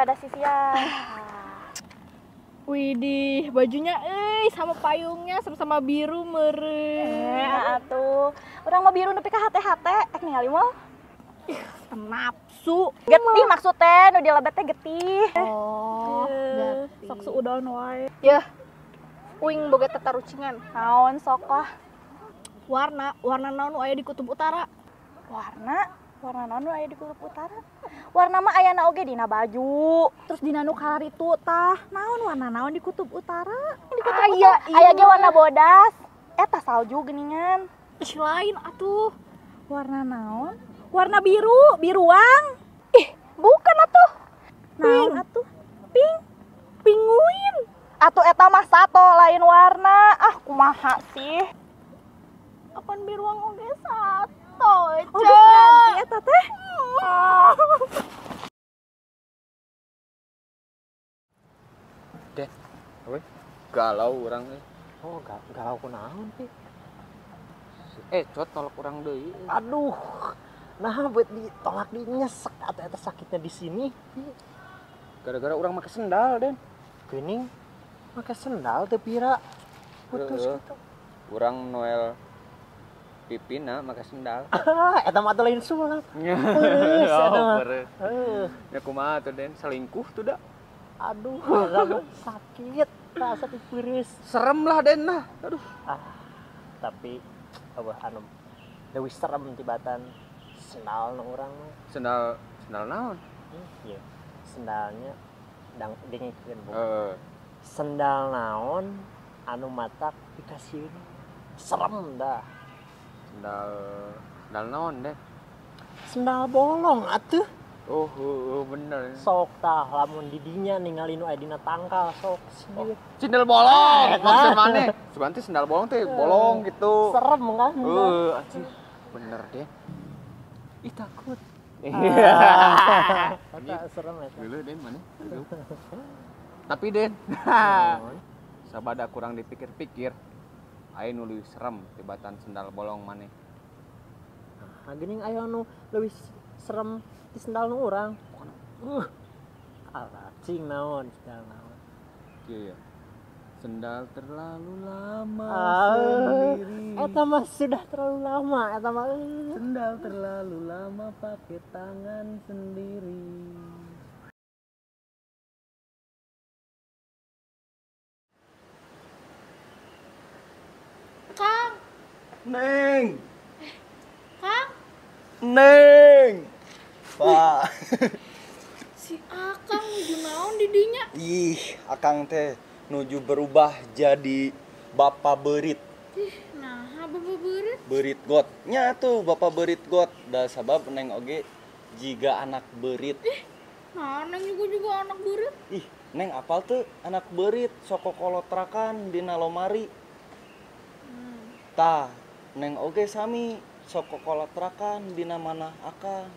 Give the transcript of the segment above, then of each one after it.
rada sisian. Widih, bajunya sama payungnya sama-sama biru meureun. Atuh. Urang mah biru nepi ka hate-hate. Ningali moal. Nafsu. Getih maksudnya, nu dilebet teh getih. Oh, sok suudon wae. Yah, uing boga tatarucingan. Naon sok lah. Warna naon nu aya di kutub utara? Warna naon nu aya di kutub utara? Warna mah ayana oge dina baju. Terus dina nu kalaritu tah, naon warna naon di kutub utara? Aya ge warna bodas. Eta salju geuningan. Ih, lain atuh. Warna naon? Warna biru, biruang. Ih, bukan atuh. Naon atuh? Pinguin. Atuh eta mah sato lain warna. Ah, kumaha sih? Apaan biruang oge sato, Oh, ganti eta teh. Deh, galau urang teh. Oh, galau kunaon sih? Cot tolak urang deui. Aduh. Nah, buat ditolak dinyesek eta sakitnya di sini. Gara-gara urang make sendal, Den. Geuning make sendal teh pira. Putus gitu. Urang Noel pipina make sendal. Eta mah teh lain sulap. Terus eta mah. Ya kumaha tuh, Den? Selingkuh tuh da. Aduh, rada sakit, rasa peureus. Serem lah, Den lah. Aduh. Tapi anu leuwih serem tibatan sendal nu urang mah. Sendal naon? Iya. Sendalnya dengikeun Bu. Sendal Sendal naon anu matak dikasieun. Serem dah. Sendal naon, Den? Sendal bolong atuh. Oh, bener. Sok tah lamun di dinya ningali nu aya dina tangkal sok sieun. Sendal bolong. Maksud maneh? Sebenarnya sendal bolong teh bolong gitu. Serem kan? Anjir. Bener deh. Ih, takut. Eta serem eta. Dulu Den maneh. Tapi Den, sabada kurang dipikir-pikir, aya nu leuwih serem tibatan sendal bolong maneh. Nah, geuning aya nu leuwih serem di sendal nu urang. Cing naon sendal naon. Iya. Sendal terlalu lama sendiri. Eta mah sudah terlalu lama eta mah. Sendal terlalu lama pakai tangan sendiri. Kang. Neng. Kang. Neng. Pak. Si Akang nuju naon di dinya? Ih, akang teh nuju berubah jadi Bapak Berit. Nah, Bapak Berit. Berit got. Nya tuh Bapak Berit got. Da sabab Neng oge jiga anak berit. Nah, Neng juga anak berit. Ih, Neng apal tuh anak berit soko kolotrakan dina lomari. Tah, Neng oge sami soko kolotrakan dina mana akang.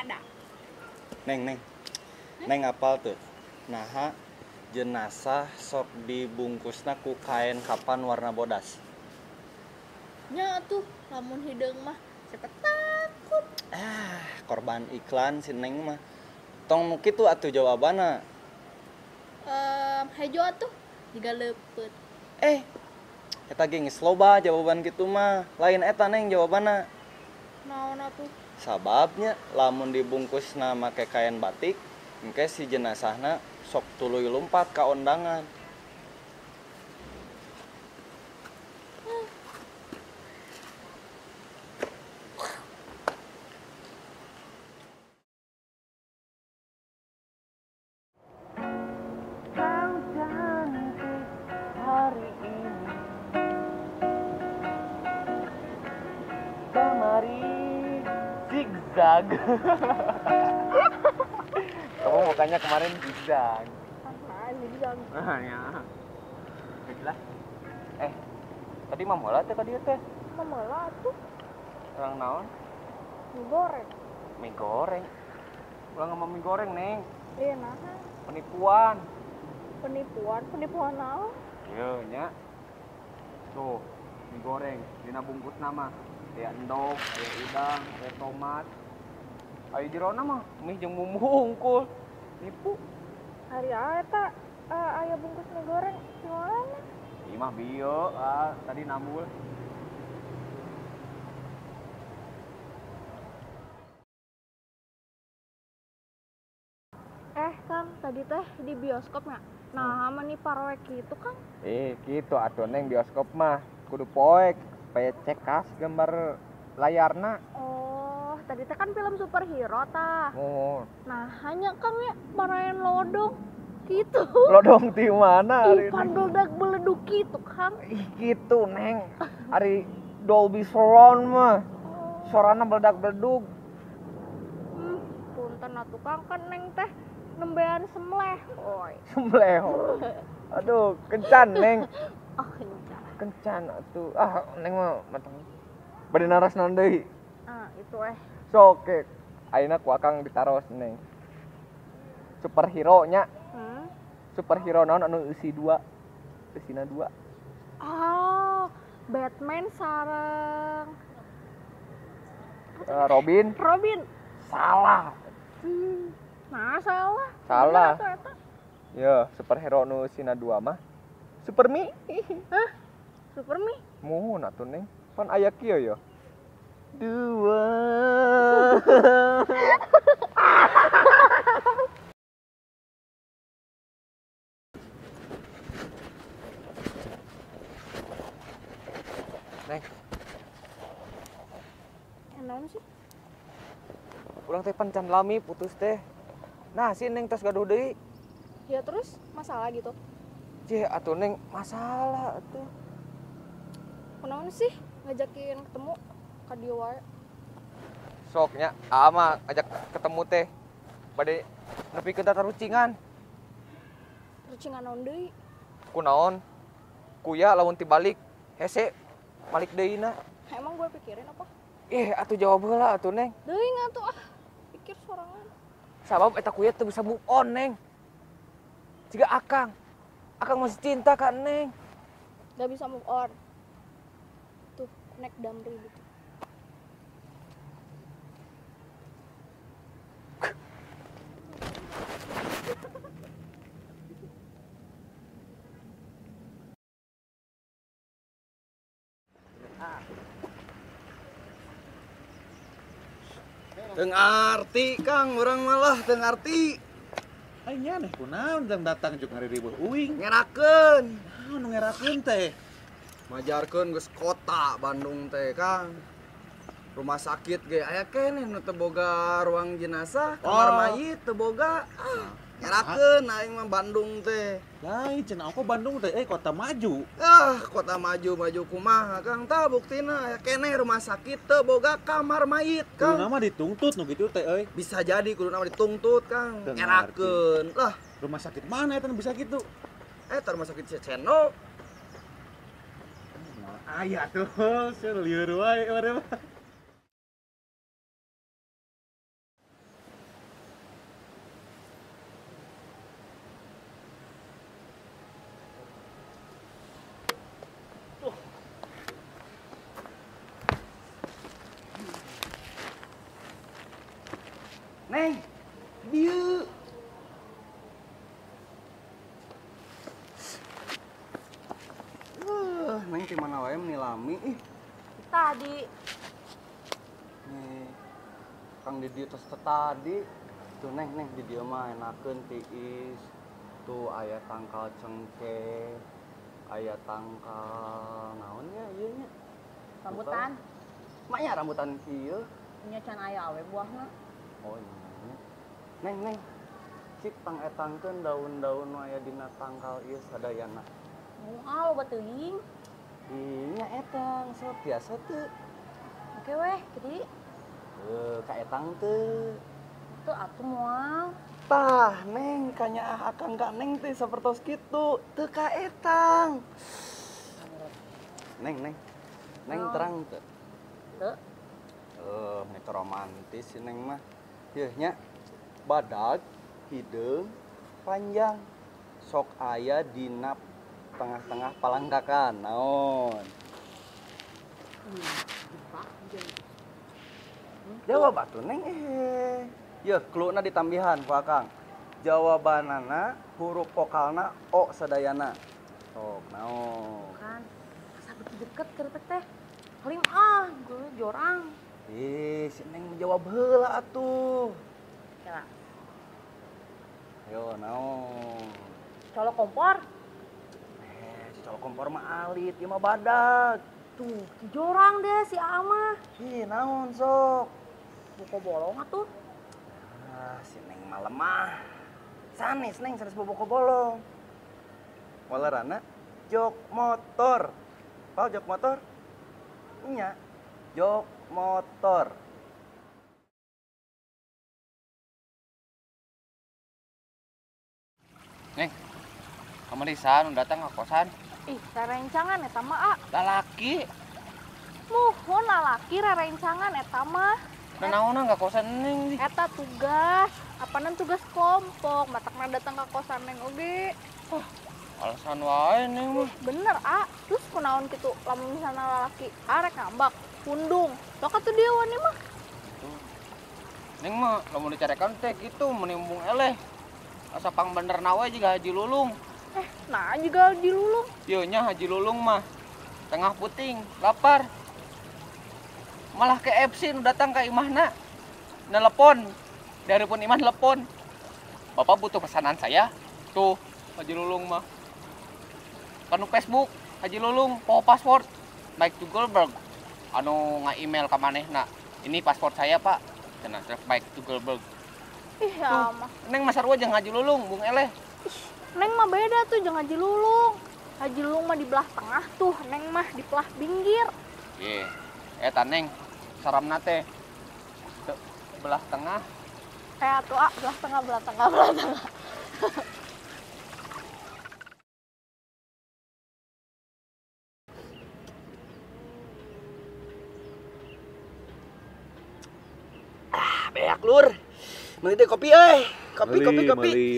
Ada. Neng apal tuh. Naha jenazah sok dibungkusna ku kain kapan warna bodas. Nya tuh, lamun hideung mah siapa takut. Korban iklan si Neng mah. Tong nu kitu atuh jawabanna. Hejo atuh jiga leupeut. Eta ge geus loba jawaban kitu mah. Lain eta Neng jawabanna. Naon atuh? Sababnya lamun dibungkusna make kain batik, engke si jenazahna sok tuluy lompat ka ondangan. Zigzag. Kamu mukanya kemarin zigzag. Apaan zigzag? Ya. Baiklah. Tadi mamola teh tadi teh. Mamola atuh. Orang naon? Mie goreng. Mie goreng. Ulang ngomong mie goreng, Neng. Iya, nah. Penipuan. Penipuan naon? Iya, nya. Tuh, mie goreng dina bungkus nama. Kayak endog, kayak udang, kayak tomat. Ayo jerona mah mie jeung bumbu hungkul. Nipu. Hari eta aya bungkus mie goreng di mana? Ieu mah bio, tadi nambul. Kang, tadi teh di bioskop nggak? Nah, sama nih paroek gitu, Kang. Gitu atuh neng bioskop mah kudu poek, supaya cekas gambar layarna. Oh, tadi teh kan film superhero tah. Oh, Nah, hanya Kang ya marahin lodong gitu. lodong di mana Ih, hari pan ini? beleduk beleduk gitu, Kang. Ih gitu neng, hari Dolby Surround mah, suarana meledak-beleduk. Punten atuh Kang, kan neng teh nembean semleh. Oi. Sembleho. Aduh, kencan neng, Oh, kencang. kencan atuh. Neng mah matang. Bade naras naon deui. Itu Sok ke ayeuna ku akang ditaros neng. Superhero nya, superhero naon anu eusi 2? Eusina 2. Oh, Batman sareng Robin. Salah. Nah, salah. Salah. Bener atuh eta. Ya, superhero nu eusina 2 mah Supermi. Supermi. Muhun atuh neng. Pan aya kieu ya. 2. Neng, Naon sih? urang teh pancan lami putus teh. Nah, si neng tos gaduh deui. Ya terus masalah gitu. Cih, atuh neng masalah atuh. Kunaon sih ngajakin ketemu ka dieu wae? Soknya mah ajak ketemu teh. Bade nepi ke tarucingan. Rucingan naon deui? Kunaon? Kuya lamun tibalik hese balik deuna. Emang gue pikirin apa? Atuh jawab heula atuh neng. Deui atuh pikir sorangan. Sabab eta kuya teu bisa move on neng. Jika Akang masih cinta ka neng. Gak bisa move on. Tuh, nek Damri gitu. Teu ngarti Kang, urang malah teu ngarti. Ai nya neh kunaon jang datang juk ngari ribuh uing. Ngerakeun, Naon nu ngerakeun teh? majarkeun geus kota Bandung teh Kang. Rumah sakit ge aya keneh nu teu boga ruang jenazah, kamar Oh. mayit teu boga. Ngerakeun aing mah Bandung teh. Lain cenah aku Bandung teh kota maju. Kota maju kumaha Kang, tah buktina aya keneh rumah sakit teu boga kamar mayit Kudu Kang. nama dituntut nu kitu teh euy. Bisa jadi kudu nama dituntut Kang. Teu Ngerakeun. Lah, Rumah sakit mana eta nu bisa gitu? rumah sakit Ceceno. Aya tuh, seur lieur wae urang mah. Neng, bieu. Neng di mana wae menilami ih. Tadi Nih, Kang di dieu tos tadi. Tuh neng di dieu mah enakeun tiis. Tuh aya tangkal cengkeh, aya tangkal naonnya ieu nya? rambutan, Maknya rambutan kieu. nya can aya we buahna. Oh iya. Neng. Cik tang etangkeun daun-daun nu aya dina tangkal ieu sadayana. Moal loba teuing. Nya etang, sok biasa teu. Oke weh, jadi Ka etang teu. tuh atuh moal. Tah, Neng, kanya akang ka Neng teh sapertos kitu, teu ka etang. Neng. Neng Naon? terang teu? Teu. Nek romantis si Neng mah. Yeuh nya badag, hideung, panjang. Sok aya dina tengah-tengah palangkakan. Naon? Jawab atuh neng Ye, clue-na ditambihan ku Akang. Jawabanana huruf vokalna O sadayana. Sok naon? Kan asa beuki deket keur teh. Halim gue jorang. Si neng menjawab heula atuh. Kira. Ayo naon? Colok kompor. Si colok kompor mah alit, ieu mah badag. Tuh, jorang deh si Ama. Naon sok? Buko bolong atuh. Si neng mah lemah. Sanes neng sanes boboko bolong. Walarana jok motor. Pal jok motor? Nya. Jok motor. Neng, kamu lisan datang ke kosan. Ih, rerencangan eta mah, Lalaki. Muhun lalaki rerencangan eta mah. Nah, naon nggak kosan neng? Eta tugas, apanan tugas kelompok, matakna datang ke kosan neng oge. Alasan wae neng mah. Bener, terus kunaon kitu lamun misalna lalaki arek ngambak, pundung. Sok atuh dia wani mah. Neng mah lamun dicarekan teh kitu menimbung eleh. Asa pang bener nawe juga Haji Lulung. Nah juga di lulung. Ieu nya Haji Lulung mah tengah puting, lapar. Malah ke FC nu datang ke imahna. Nelepon. Daripun imah nelepon. Bapak butuh pesanan saya. Tuh, Haji Lulung mah. Kanu Facebook, Haji Lulung, poho password. Baik to Goldberg. Anu nga-email ka manehna. Ini paspor saya, Pak. Cenah baik to Goldberg. Ih ya mah. Neng mah sarua jeung Haji Lulung, Bung Eleh. Neng mah beda tuh jeung Haji Lulung. Haji Lulung mah di belah tengah tuh, Neng mah di belah pinggir. Ye. Eta Neng, saramna teh teu belah tengah. Kayak tuh belah tengah, belah tengah, belah tengah. Beak lur. Meuli teh kopi euy. Kopi.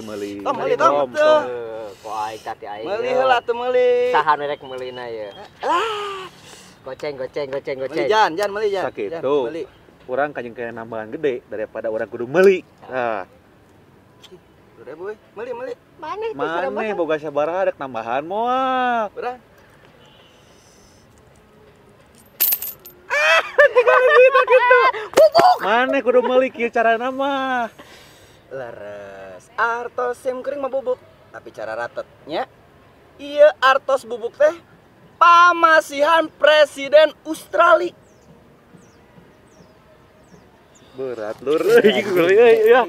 Meuli. Tong meuli tong tuh. Kok aing tati aing. Meuli heula tuh meuli. Saha rek meulina ye. Goceng. Meuli jan meuli jan. Sakitu. Urang kanjeng kaya nambahan gede daripada orang kudu meuli. Nah, 2000 euy. Meuli. maneh boga sabaraha rek tambahan moal. Urang. Maneh kudu meuli kieu carana mah. Leres. Artos sim kuring mah bubuk, tapi cara ratet nya. Ieu artos bubuk teh pamasihan Presiden Australia. Berat lur euy, euy ya.